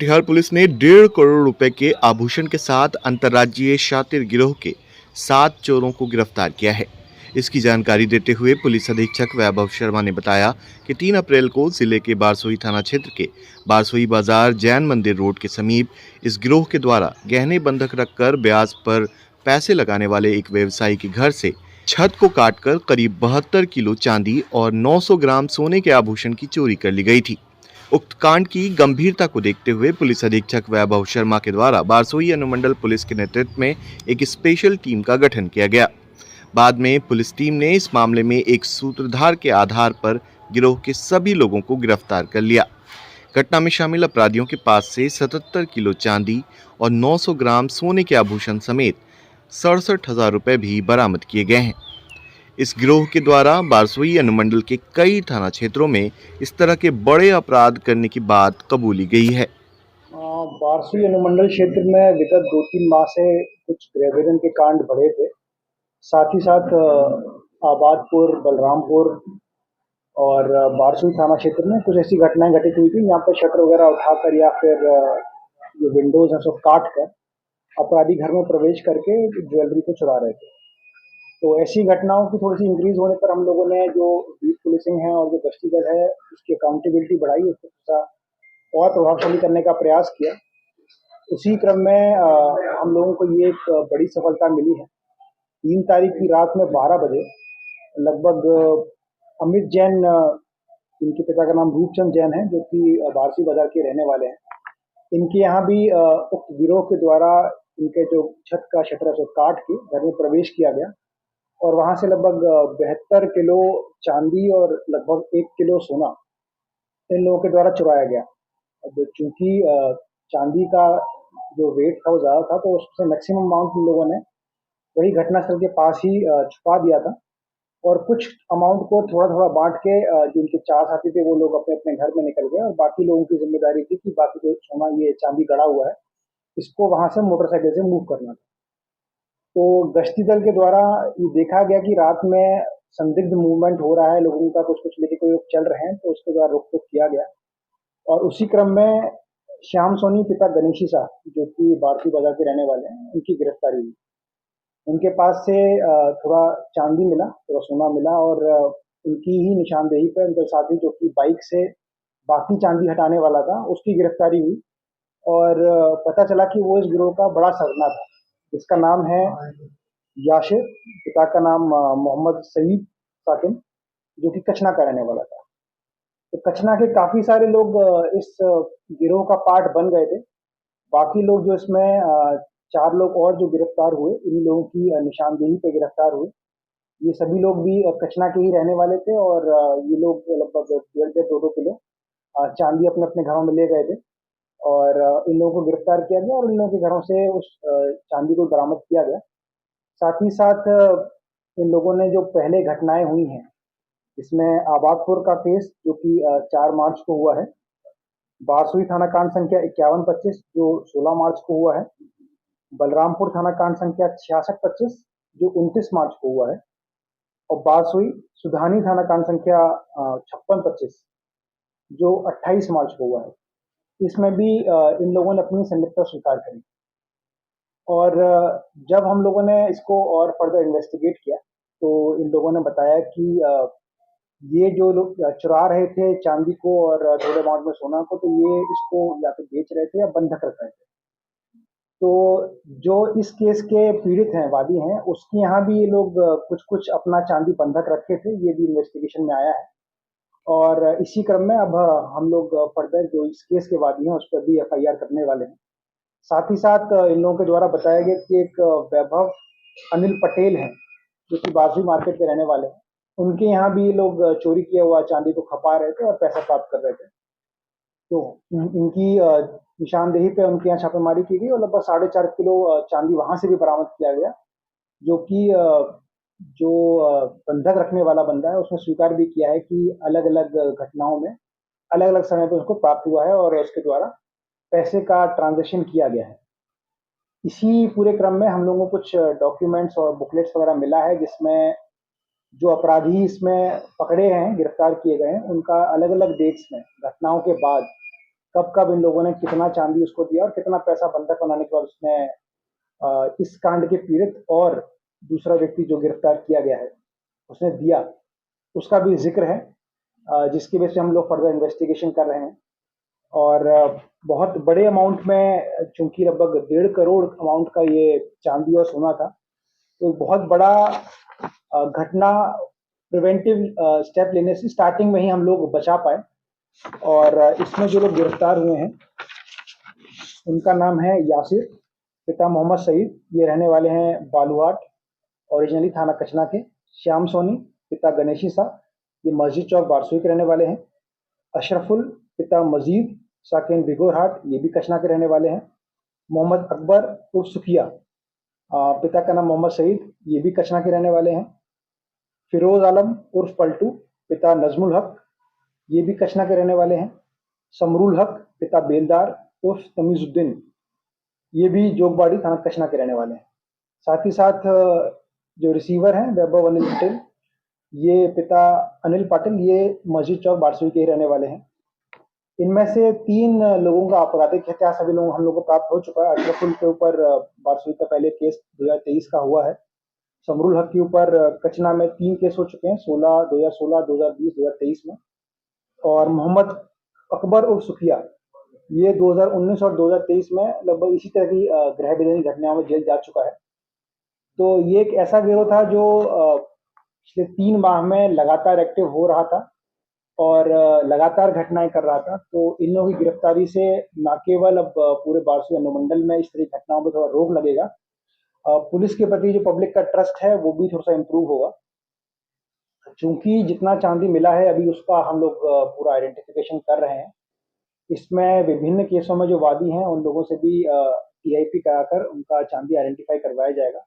Katihar police ने 1.5 करोड़ रुपए के आभूषण के साथ अंतर्राज्यीय शातिर गिरोह के 7 चोरों को गिरफ्तार किया है। इसकी जानकारी देते हुए पुलिस अधीक्षक वैभव शर्मा ने बताया कि 3 अप्रैल को जिले के बारसोई थाना क्षेत्र के बारसोई बाजार जैन मंदिर रोड के समीप इस गिरोह के द्वारा गहने बंधक रखकर ब्याज पर पैसे लगाने वाले एक व्यवसायी के घर से छत को काटकर करीब 72 किलो चांदी और 900 ग्राम सोने के आभूषण की चोरी कर ली गई थी। उक्त कांड की गंभीरता को देखते हुए पुलिस अधीक्षक वैभव शर्मा के द्वारा बारसोई अनुमंडल पुलिस के नेतृत्व में एक स्पेशल टीम का गठन किया गया। बाद में पुलिस टीम ने इस मामले में एक सूत्रधार के आधार पर गिरोह के सभी लोगों को गिरफ्तार कर लिया। घटना में शामिल अपराधियों के पास से 77 किलो चांदी और 900 ग्राम सोने के आभूषण समेत 67,000 रुपए भी बरामद किए गए हैं। इस गिरोह के द्वारा बारसोई अनुमंडल के कई थाना क्षेत्रों में इस तरह के बड़े अपराध करने की बात कबूली गई है। बारसोई अनुमंडल क्षेत्र में विगत 2-3 माह से कुछ गृहविघटन के कांड बढ़े थे। साथ ही साथ आबादपुर, बलरामपुर और बारसोई थाना क्षेत्र में कुछ ऐसी घटनाएं घटित हुई थी, यहाँ पर शटर वगैरह उठाकर या फिर जो विंडोज हैं सब काट कर अपराधी घर में प्रवेश करके ज्वेलरी को चुरा रहे थे। तो ऐसी घटनाओं की थोड़ी सी इंक्रीज होने पर हम लोगों ने जो बीट पुलिसिंग है और जो गश्ती दल है उसकी अकाउंटेबिलिटी बढ़ाई, उसको थोड़ा और प्रभावशाली करने का प्रयास किया। उसी क्रम में हम लोगों को ये एक बड़ी सफलता मिली है। 3 तारीख की रात में 12 बजे लगभग अमित जैन, इनके पिता का नाम रूपचंद जैन है, जो कि बारसी बाजार के रहने वाले हैं। इनके यहाँ भी उक्त गिरोह के द्वारा इनके जो छत का शटर है काट के घर में प्रवेश किया गया और वहां से लगभग 72 किलो चांदी और लगभग 1 किलो सोना इन लोगों के द्वारा चुराया गया। अब चूंकि चांदी का जो वेट था वो ज़्यादा था, तो उससे मैक्सिमम अमाउंट इन लोगों ने वही घटनास्थल के पास ही छुपा दिया था और कुछ अमाउंट को थोड़ा-थोड़ा बाँट के जो उनके 4 साथी थे वो लोग अपने-अपने घर में निकल गए और बाकी लोगों की ज़िम्मेदारी थी कि बाकी जो सोना ये चांदी गड़ा हुआ है, इसको वहाँ से मोटरसाइकिल से मूव करना था। तो गश्ती दल के द्वारा ये देखा गया कि रात में संदिग्ध मूवमेंट हो रहा है, लोगों का कुछ-कुछ लेके कोई लोग चल रहे हैं, तो उसके द्वारा रोक-टोक किया गया और उसी क्रम में श्याम सोनी पिता गणेशी शाह, जो कि बारसी बाजार के रहने वाले हैं, उनकी गिरफ्तारी हुई। उनके पास से थोड़ा चांदी मिला, थोड़ा सोना मिला और उनकी ही निशानदेही पे उनके साथी जो कि बाइक से बाकी चांदी हटाने वाला था, उसकी गिरफ्तारी हुई और पता चला कि वो इस गिरोह का बड़ा सरगना था, जिसका नाम है याशिर, पिता का नाम मोहम्मद सईद साकिन, जो कि कचना का रहने वाला था। तो कचना के काफ़ी सारे लोग इस गिरोह का पार्ट बन गए थे। बाकी लोग जो इसमें 4 लोग और जो गिरफ्तार हुए, इन लोगों की निशानदेही पे गिरफ्तार हुए। ये सभी लोग भी कचना के ही रहने वाले थे और ये लोग लगभग 1.5 2-2 किलो चांदी अपने-अपने घरों में ले गए थे और इन लोगों को गिरफ्तार किया गया और इन लोगों के घरों से उस चांदी को बरामद किया गया। साथ ही साथ इन लोगों ने जो पहले घटनाएँ हुई हैं, इसमें आबादपुर का केस जो कि 4 मार्च को हुआ है, बारसोई थाना कांड संख्या 5125 जो 16 मार्च को हुआ है, बलरामपुर थाना कांड संख्या 6625 जो 29 मार्च को हुआ है और बारसोई सुधानी थाना कांड संख्या 5625 जो 28 मार्च को हुआ है। इसमें भी इन लोगों ने अपनी संलिप्तता स्वीकार करी और जब हम लोगों ने इसको और फर्दर इन्वेस्टिगेट किया, तो इन लोगों ने बताया कि ये जो लोग चुरा रहे थे चांदी को और थोड़े अमाउंट में सोना को, तो ये इसको या तो बेच रहे थे या बंधक रख रहे थे। तो जो इस केस के पीड़ित हैं, वादी हैं, उसके यहाँ भी ये लोग कुछ-कुछ अपना चांदी बंधक रखे थे, ये भी इन्वेस्टिगेशन में आया है और इसी क्रम में अब हम लोग फर्दर जो इस केस के वादी हैं, उस पर भी एफआईआर करने वाले हैं। साथ ही साथ इन लोगों के द्वारा बताया गया कि एक वैभव अनिल पटेल हैं, जो कि बारसोई मार्केट के रहने वाले हैं। उनके यहाँ भी ये लोग चोरी किया हुआ चांदी को खपा रहे थे और पैसा प्राप्त कर रहे थे। तो इनकी निशानदेही पे उनके यहाँ छापेमारी की गई और लगभग 4.5 किलो चांदी वहाँ से भी बरामद किया गया, जो कि जो बंधक रखने वाला बंदा है, उसने स्वीकार भी किया है कि अलग-अलग घटनाओं में, अलग-अलग समय पे उसको प्राप्त हुआ है और उसके द्वारा पैसे का ट्रांज़ैक्शन किया गया है। इसी पूरे क्रम में हम लोगों को कुछ डॉक्यूमेंट्स और बुकलेट्स वगैरह मिला है, जिसमें जो अपराधी इसमें पकड़े हैं, गिरफ्तार किए गए हैं, उनका अलग-अलग डेट्स में, घटनाओं के बाद कब कब इन लोगों ने कितना चांदी उसको दिया और कितना पैसा बंधक बनाने के बाद उसने इस कांड के पीड़ित और दूसरा व्यक्ति जो गिरफ्तार किया गया है उसने दिया, उसका भी जिक्र है, जिसकी वजह से हम लोग फर्दर इन्वेस्टिगेशन कर रहे हैं। और बहुत बड़े अमाउंट में, चूंकि लगभग 1.5 करोड़ अमाउंट का ये चांदी और सोना था, तो बहुत बड़ा घटना प्रिवेंटिव स्टेप लेने से स्टार्टिंग में ही हम लोग बचा पाए। और इसमें जो लोग गिरफ्तार हुए हैं उनका नाम है यासिर, पिता मोहम्मद सईद, ये रहने वाले हैं बालूहाट, ओरिजिनली थाना कचना के। श्याम सोनी, पिता गणेशी शाह, ये मस्जिद चौक बारसोई के रहने वाले हैं। अशरफुल, पिता मजीद, साकिन बिगोरहाट, ये भी कचना के रहने वाले हैं। मोहम्मद अकबर उर्फ सुखिया, पिता का नाम मोहम्मद सईद, ये भी कचना के रहने वाले हैं। फिरोज आलम उर्फ पलटू, पिता नजमुल हक, ये भी कचना के रहने वाले हैं। समरुल हक, पिता बेलदार उर्फ तमीजुद्दीन, ये भी जोगबाड़ी थाना कचना के रहने वाले हैं। साथ ही साथ जो रिसीवर हैं वैभव अनिल पटेल, ये पिता अनिल पाटिल, ये मस्जिद चौक बारसोई के ही रहने वाले हैं। इनमें से 3 लोगों का आपराधिक इतिहास अभी लोग हम लोग को प्राप्त हो चुका है। अशरफुल के ऊपर बारसोई का पहले केस 2023 का हुआ है। समरुल हक के ऊपर कचना में 3 केस हो चुके हैं, 2016, 2020, 2023 में। और मोहम्मद अकबर उर्फ सुखिया, ये 2019 और 2023 में लगभग इसी तरह की गृह विरोधी घटनाओं में जेल जा चुका है। तो ये एक ऐसा गिरोह था जो पिछले 3 माह में लगातार एक्टिव हो रहा था और लगातार घटनाएं कर रहा था। तो इन लोगों की गिरफ्तारी से न केवल अब पूरे बारसोई अनुमंडल में इस तरह की घटनाओं पर थोड़ा रोक लगेगा, पुलिस के प्रति जो पब्लिक का ट्रस्ट है वो भी थोड़ा सा इम्प्रूव होगा। चूंकि जितना चांदी मिला है अभी उसका हम लोग पूरा आइडेंटिफिकेशन कर रहे हैं। इसमें विभिन्न केसों में जो वादी हैं उन लोगों से भी ईआईपी कराकर उनका चांदी आइडेंटिफाई करवाया जाएगा।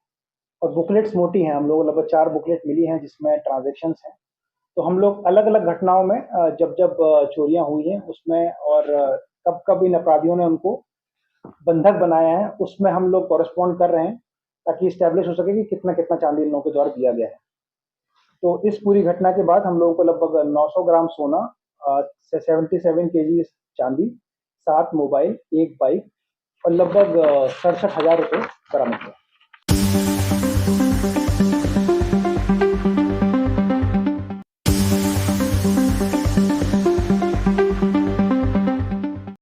और बुकलेट्स मोटी हैं, हम लोग लगभग 4 बुकलेट मिली हैं जिसमें ट्रांजैक्शंस हैं। तो हम लोग अलग अलग घटनाओं में जब जब चोरियां हुई हैं उसमें और कब कब इन अपराधियों ने उनको बंधक बनाया है उसमें हम लोग कॉरेस्पॉन्ड कर रहे हैं, ताकि स्टैब्लिश हो सके कि कितना कितना चांदी इन लोगों के द्वारा दिया गया है। तो इस पूरी घटना के बाद हम लोगों को लगभग 900 ग्राम सोना, 77 केजी चांदी, 7 मोबाइल, 1 बाइक और लगभग 67,000 रुपये बरामद हुआ।